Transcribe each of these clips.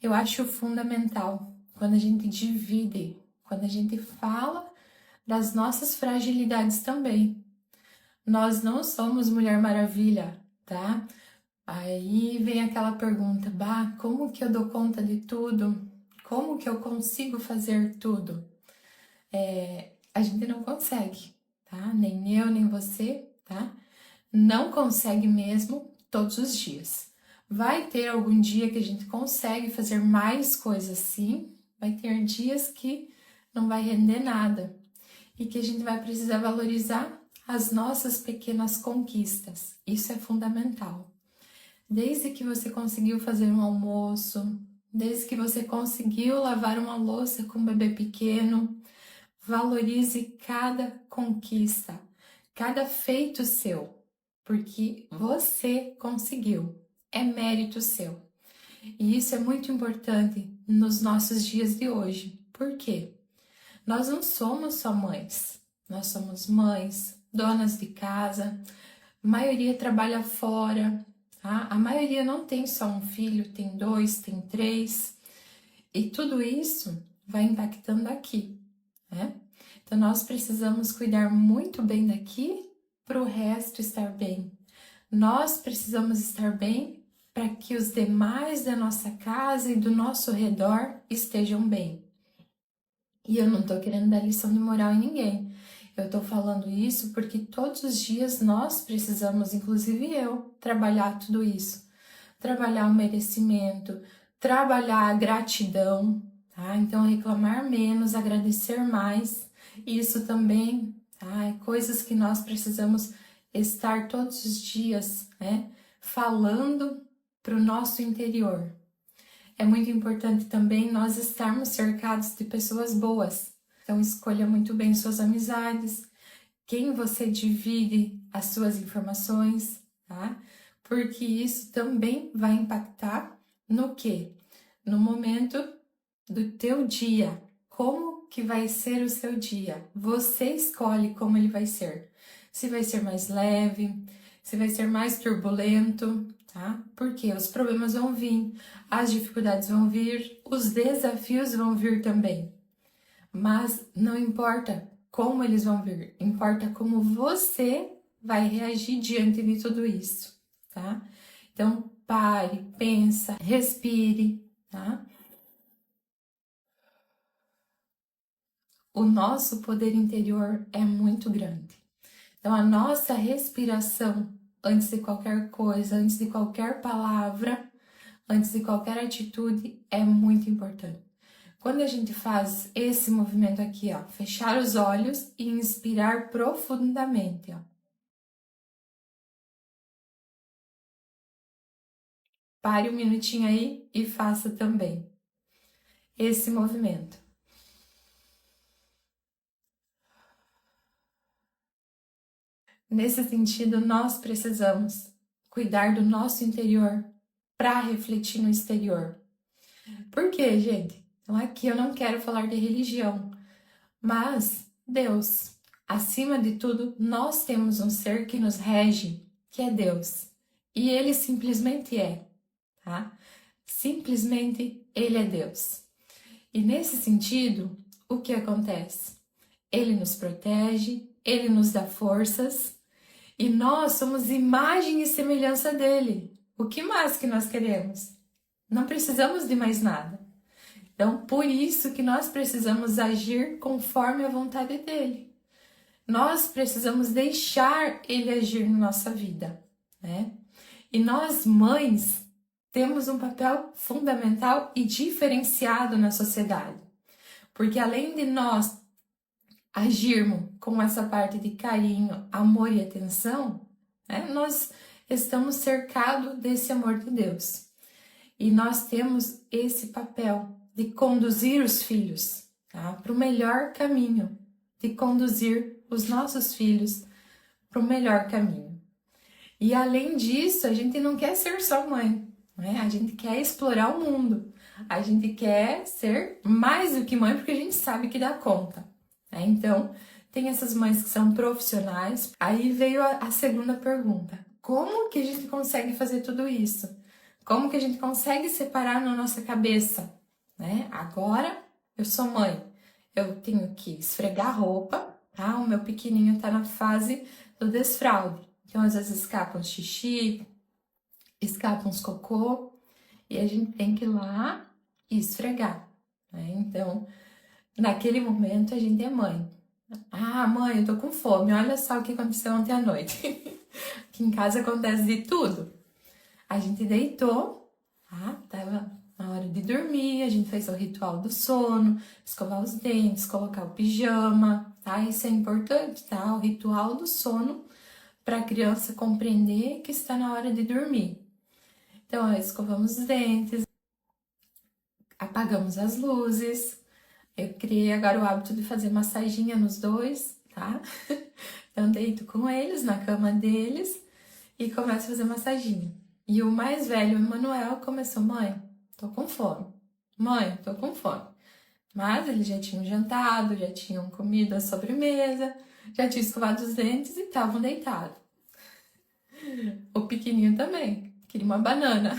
Eu acho fundamental quando a gente divide, quando a gente fala das nossas fragilidades também. Nós não somos Mulher Maravilha, tá? Aí vem aquela pergunta, bah, como que eu dou conta de tudo? Como que eu consigo fazer tudo? A gente não consegue, tá? Nem eu, nem você, tá? Não consegue mesmo todos os dias. Vai ter algum dia que a gente consegue fazer mais coisas sim, vai ter dias que não vai render nada e que a gente vai precisar valorizar as nossas pequenas conquistas. Isso é fundamental. Desde que você conseguiu fazer um almoço, desde que você conseguiu lavar uma louça com um bebê pequeno, valorize cada conquista, cada feito seu, porque você conseguiu, é mérito seu. E isso é muito importante nos nossos dias de hoje. Por quê? Nós não somos só mães, nós somos mães, donas de casa, a maioria trabalha fora, tá? A maioria não tem só um filho, tem dois, tem três, e tudo isso vai impactando aqui, né? Então nós precisamos cuidar muito bem daqui para o resto estar bem. Nós precisamos estar bem para que os demais da nossa casa e do nosso redor estejam bem. E eu não tô querendo dar lição de moral em ninguém. Eu tô falando isso porque todos os dias nós precisamos, inclusive eu, trabalhar tudo isso. Trabalhar o merecimento, trabalhar a gratidão, tá? Então, reclamar menos, agradecer mais. Isso também, tá? É coisas que nós precisamos estar todos os dias, né? Falando para o nosso interior. É muito importante também nós estarmos cercados de pessoas boas. Então, escolha muito bem suas amizades, quem você divide as suas informações, tá? Porque isso também vai impactar no quê? No momento do teu dia. Como que vai ser o seu dia? Você escolhe como ele vai ser. Se vai ser mais leve, se vai ser mais turbulento, tá? Porque os problemas vão vir, as dificuldades vão vir, os desafios vão vir também. Mas não importa como eles vão vir, importa como você vai reagir diante de tudo isso, tá? Então, pare, pensa, respire, tá? O nosso poder interior é muito grande. Então, a nossa respiração, antes de qualquer coisa, antes de qualquer palavra, antes de qualquer atitude, é muito importante. Quando a gente faz esse movimento aqui, ó, fechar os olhos e inspirar profundamente, ó. Pare um minutinho aí e faça também esse movimento. Nesse sentido, nós precisamos cuidar do nosso interior para refletir no exterior. Por quê, gente? Então aqui eu não quero falar de religião, mas Deus. Acima de tudo, nós temos um ser que nos rege, que é Deus. E ele simplesmente é, tá? Simplesmente ele é Deus. E nesse sentido, o que acontece? Ele nos protege, ele nos dá forças e nós somos imagem e semelhança dele. O que mais que nós queremos? Não precisamos de mais nada. Então, por isso que nós precisamos agir conforme a vontade dele. Nós precisamos deixar ele agir na nossa vida, né? E nós, mães, temos um papel fundamental e diferenciado na sociedade. Porque além de nós agirmos com essa parte de carinho, amor e atenção, né, nós estamos cercados desse amor de Deus. E nós temos esse papel de conduzir os filhos, tá, para o melhor caminho, de conduzir os nossos filhos para o melhor caminho. E além disso, a gente não quer ser só mãe, né? A gente quer explorar o mundo. A gente quer ser mais do que mãe porque a gente sabe que dá conta, né? Então, tem essas mães que são profissionais. Aí veio a segunda pergunta. Como que a gente consegue fazer tudo isso? Como que a gente consegue separar na nossa cabeça, né? Agora eu sou mãe, eu tenho que esfregar a roupa, tá? O meu pequenininho tá na fase do desfralde. Então, às vezes escapa um xixi, escapa uns cocô, e a gente tem que ir lá e esfregar, né? Então, naquele momento a gente é mãe. Ah, mãe, eu tô com fome, olha só o que aconteceu ontem à noite. Aqui em casa acontece de tudo. A gente deitou, tá? Tava na hora de dormir, a gente fez o ritual do sono, escovar os dentes, colocar o pijama, tá? Isso é importante, tá? O ritual do sono para a criança compreender que está na hora de dormir. Então, escovamos os dentes, apagamos as luzes. Eu criei agora o hábito de fazer massaginha nos dois, tá? Então, deito com eles na cama deles e começo a fazer massaginha. E o mais velho, o Emanuel, começou: mãe, tô com fome. Mãe, tô com fome. Mas eles já tinham jantado, já tinham comido a sobremesa, já tinham escovado os dentes e estavam deitados. O pequenininho também, queria uma banana.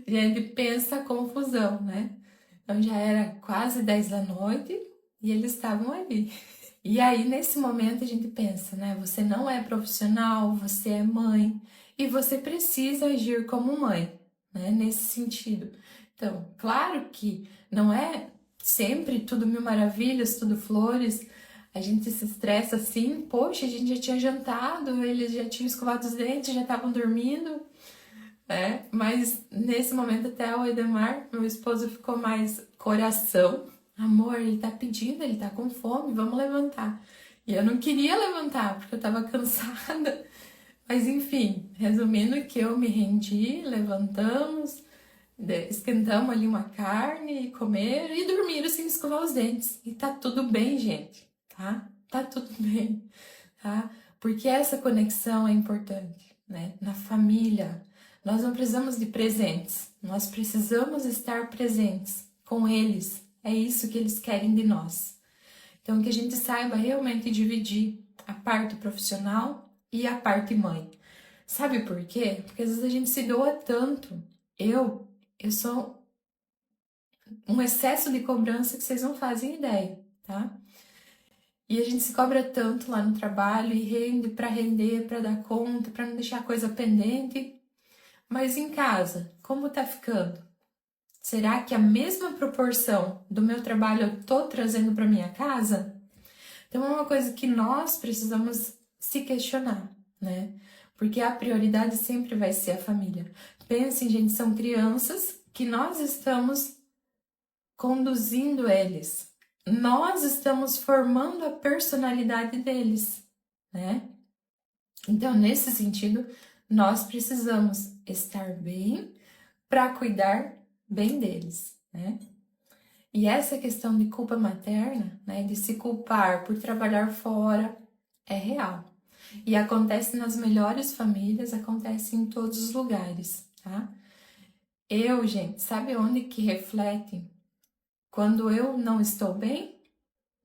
Gente, pensa a confusão, né? Então já era quase 10 da noite e eles estavam ali. E aí, nesse momento, a gente pensa, né? Você não é profissional, você é mãe e você precisa agir como mãe, né? Nesse sentido. Então, claro que não é sempre tudo mil maravilhas, tudo flores. A gente se estressa assim, poxa, a gente já tinha jantado, eles já tinham escovado os dentes, já estavam dormindo, né? Mas nesse momento, até o Edemar, meu esposo, ficou mais coração. Amor, ele tá pedindo, ele tá com fome, vamos levantar. E eu não queria levantar, porque eu tava cansada. Mas enfim, resumindo que eu me rendi, levantamos, esquentamos ali uma carne, comeram e dormiram sem escovar os dentes. E tá tudo bem, gente, tá? Tá tudo bem, tá? Porque essa conexão é importante, né? Na família, nós não precisamos de presentes, nós precisamos estar presentes com eles. É isso que eles querem de nós. Então, que a gente saiba realmente dividir a parte profissional e a parte mãe. Sabe por quê? Porque às vezes a gente se doa tanto. Eu sou um excesso de cobrança que vocês não fazem ideia, tá? E a gente se cobra tanto lá no trabalho e rende para render, para dar conta, para não deixar a coisa pendente. Mas em casa, como tá ficando? Será que a mesma proporção do meu trabalho eu tô trazendo para minha casa? Então é uma coisa que nós precisamos se questionar, né? Porque a prioridade sempre vai ser a família. Pensem, gente, são crianças que nós estamos conduzindo eles. Nós estamos formando a personalidade deles, né? Então, nesse sentido, nós precisamos estar bem para cuidar bem deles, né? E essa questão de culpa materna, né, de se culpar por trabalhar fora, é real. E acontece nas melhores famílias, acontece em todos os lugares, tá? Gente, sabe onde que reflete quando eu não estou bem?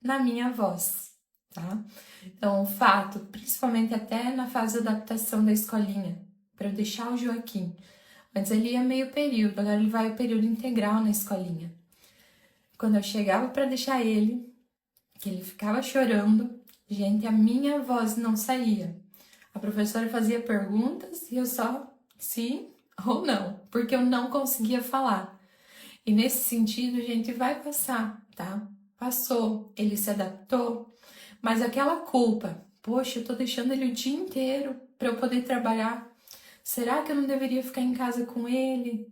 Na minha voz, tá? Então, o fato, principalmente até na fase de adaptação da escolinha, para eu deixar o Joaquim. Antes ele ia meio período, agora ele vai o período integral na escolinha. Quando eu chegava para deixar ele, que ele ficava chorando, gente, a minha voz não saía. A professora fazia perguntas e eu só sim ou não, porque eu não conseguia falar. E nesse sentido, gente, vai passar, tá? Passou, ele se adaptou, mas aquela culpa, poxa, eu tô deixando ele o dia inteiro para eu poder trabalhar. Será que eu não deveria ficar em casa com ele?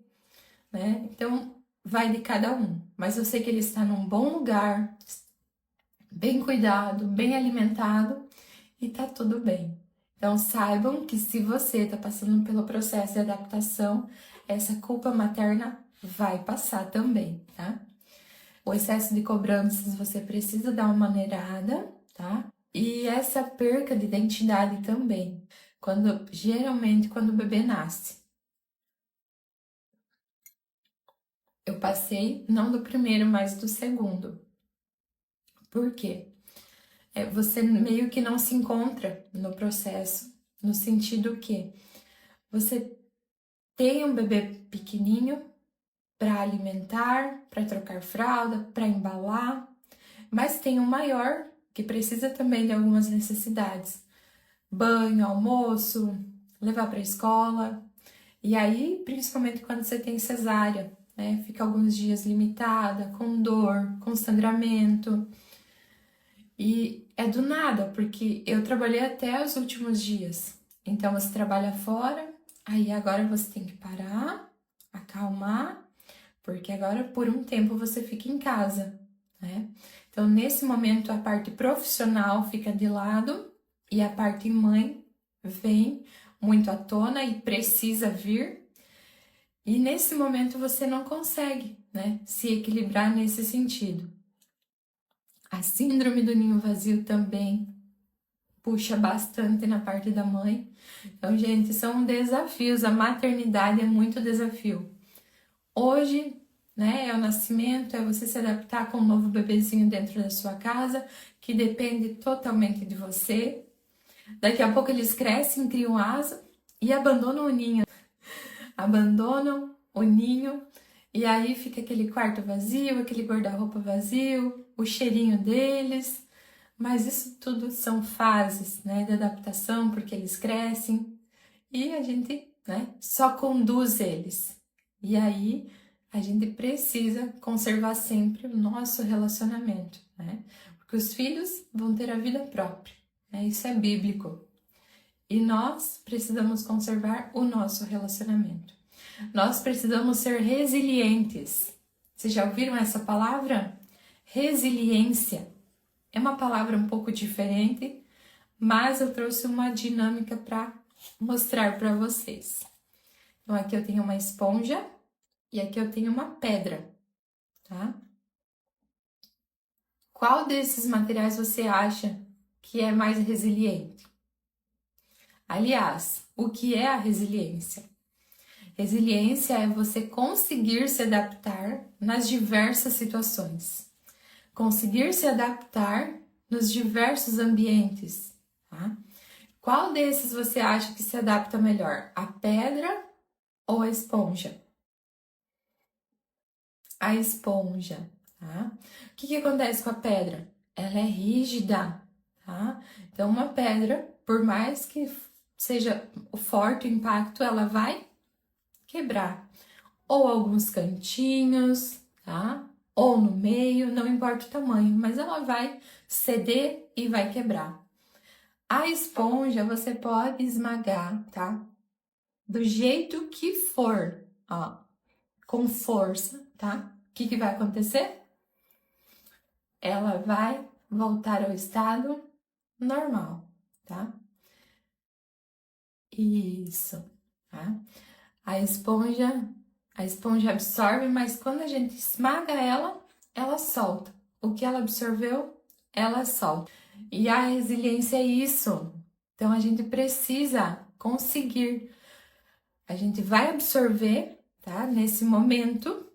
Né? Então, vai de cada um. Mas eu sei que ele está num bom lugar, bem cuidado, bem alimentado e tá tudo bem. Então, saibam que se você está passando pelo processo de adaptação, essa culpa materna vai passar também, tá? O excesso de cobranças você precisa dar uma maneirada, tá? E essa perca de identidade também, geralmente quando o bebê nasce. Eu passei não do primeiro, mas do segundo. Por quê? Você meio que não se encontra no processo, no sentido que você tem um bebê pequenininho para alimentar, para trocar fralda, para embalar, mas tem um maior que precisa também de algumas necessidades. Banho, almoço, levar para a escola. E aí, principalmente quando você tem cesárea, né? Fica alguns dias limitada, com dor, com sangramento. E é do nada, porque eu trabalhei até os últimos dias. Então você trabalha fora, aí agora você tem que parar, acalmar, porque agora por um tempo você fica em casa, né? Então nesse momento a parte profissional fica de lado e a parte mãe vem muito à tona e precisa vir. E nesse momento você não consegue, né, se equilibrar nesse sentido. A síndrome do ninho vazio também puxa bastante na parte da mãe. Então, gente, são desafios. A maternidade é muito desafio. Hoje, né, é o nascimento, é você se adaptar com um novo bebezinho dentro da sua casa, que depende totalmente de você. Daqui a pouco eles crescem, criam asa e abandonam o ninho. Abandonam o ninho e aí fica aquele quarto vazio, aquele guarda-roupa vazio, o cheirinho deles. Mas isso tudo são fases, né, de adaptação, porque eles crescem e a gente, né, só conduz eles. E aí a gente precisa conservar sempre o nosso relacionamento, né? Porque os filhos vão ter a vida própria, né? Isso é bíblico. E nós precisamos conservar o nosso relacionamento. Nós precisamos ser resilientes. Vocês já ouviram essa palavra? Resiliência. É uma palavra um pouco diferente, mas eu trouxe uma dinâmica para mostrar para vocês. Então aqui eu tenho uma esponja e aqui eu tenho uma pedra, tá? Qual desses materiais você acha que é mais resiliente? Aliás, o que é a resiliência? Resiliência é você conseguir se adaptar nas diversas situações. Conseguir se adaptar nos diversos ambientes, tá? Qual desses você acha que se adapta melhor? A pedra ou a esponja? A esponja, tá? O que acontece com a pedra? Ela é rígida, tá? Então, uma pedra, por mais que seja forte o impacto, ela vai quebrar. Ou alguns cantinhos, tá? Ou no meio, não importa o tamanho, mas ela vai ceder e vai quebrar. A esponja você pode esmagar, tá? Do jeito que for, ó, com força, tá? O que vai acontecer? Ela vai voltar ao estado normal, tá? Isso, tá? A esponja absorve, mas quando a gente esmaga ela, ela solta. O que ela absorveu, ela solta. E a resiliência é isso. Então a gente precisa conseguir. A gente vai absorver, tá? Nesse momento,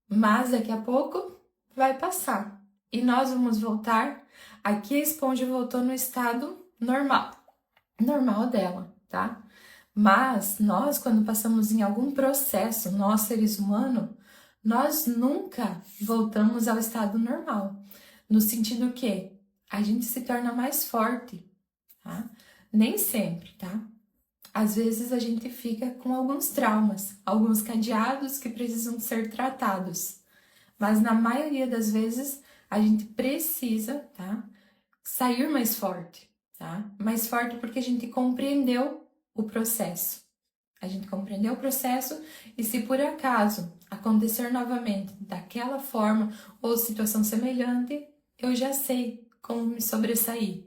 mas daqui a pouco vai passar. E nós vamos voltar. Aqui a esponja voltou no estado normal dela, tá? Mas nós, quando passamos em algum processo, nós seres humanos, nós nunca voltamos ao estado normal. No sentido que a gente se torna mais forte, tá? Nem sempre, tá? Às vezes a gente fica com alguns traumas, alguns cadeados que precisam ser tratados. Mas na maioria das vezes a gente precisa, tá? Sair mais forte, tá? Mais forte porque a gente compreendeu o processo. A gente compreendeu o processo e se por acaso acontecer novamente daquela forma ou situação semelhante, eu já sei como me sobressair.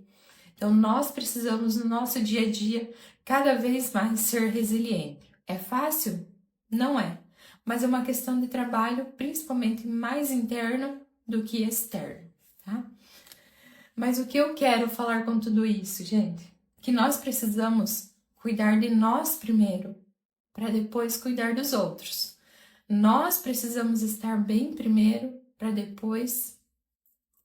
Então nós precisamos no nosso dia a dia cada vez mais ser resiliente. É fácil? Não é. Mas é uma questão de trabalho, principalmente mais interno do que externo, tá? Mas o que eu quero falar com tudo isso, gente? Que nós precisamos cuidar de nós primeiro, para depois cuidar dos outros. Nós precisamos estar bem primeiro, para depois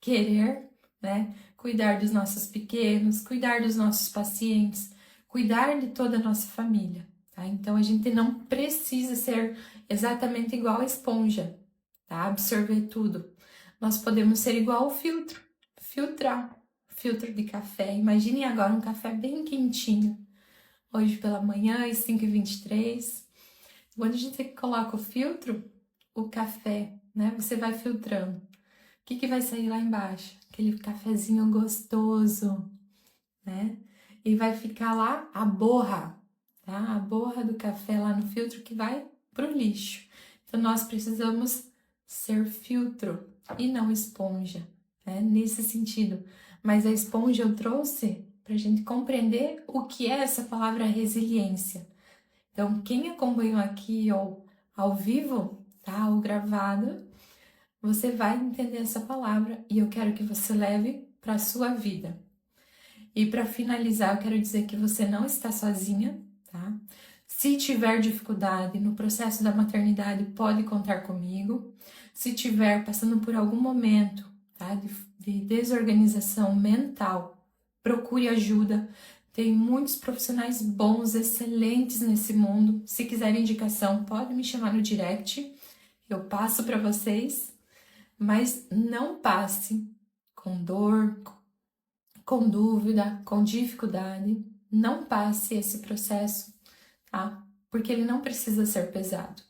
querer, né, cuidar dos nossos pequenos, cuidar dos nossos pacientes, cuidar de toda a nossa família. tá? Então a gente não precisa ser exatamente igual a esponja, tá? Absorver tudo. Nós podemos ser igual ao filtro, filtrar. Filtro de café. Imaginem agora um café bem quentinho. Hoje pela manhã, às 5h23. Quando a gente coloca o filtro, o café, né? Você vai filtrando. O que vai sair lá embaixo? Aquele cafezinho gostoso, né? E vai ficar lá a borra, tá? A borra do café lá no filtro que vai pro lixo. Então nós precisamos ser filtro e não esponja, né? Nesse sentido. Mas a esponja eu trouxe para a gente compreender o que é essa palavra resiliência. Então, quem acompanhou aqui ou ao vivo, tá? Ou gravado, você vai entender essa palavra e eu quero que você leve para a sua vida. E para finalizar, eu quero dizer que você não está sozinha, tá? Se tiver dificuldade no processo da maternidade, pode contar comigo. Se tiver passando por algum momento, tá, de desorganização mental, procure ajuda. Tem muitos profissionais bons, excelentes nesse mundo. Se quiser indicação, pode me chamar no direct. Eu passo para vocês, mas não passe com dor, com dúvida, com dificuldade. Não passe esse processo, tá? Porque ele não precisa ser pesado.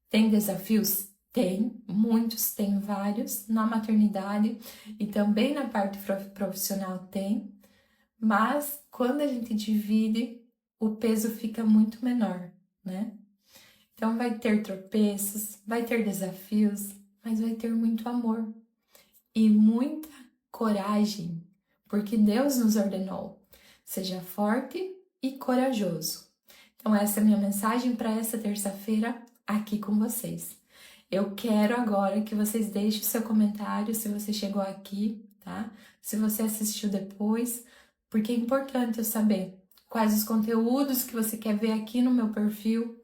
Tem desafios? Tem, muitos, tem vários. Na maternidade e também na parte profissional tem. Mas quando a gente divide, o peso fica muito menor, né? Então vai ter tropeços, vai ter desafios, mas vai ter muito amor e muita coragem, porque Deus nos ordenou. Seja forte e corajoso. Então essa é a minha mensagem para essa terça-feira aqui com vocês. Eu quero agora que vocês deixem o seu comentário se você chegou aqui, tá? Se você assistiu depois, porque é importante eu saber quais os conteúdos que você quer ver aqui no meu perfil,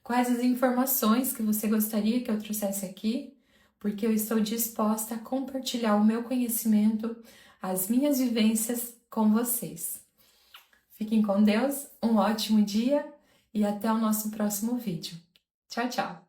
quais as informações que você gostaria que eu trouxesse aqui, porque eu estou disposta a compartilhar o meu conhecimento, as minhas vivências com vocês. Fiquem com Deus, um ótimo dia e até o nosso próximo vídeo. Tchau, tchau!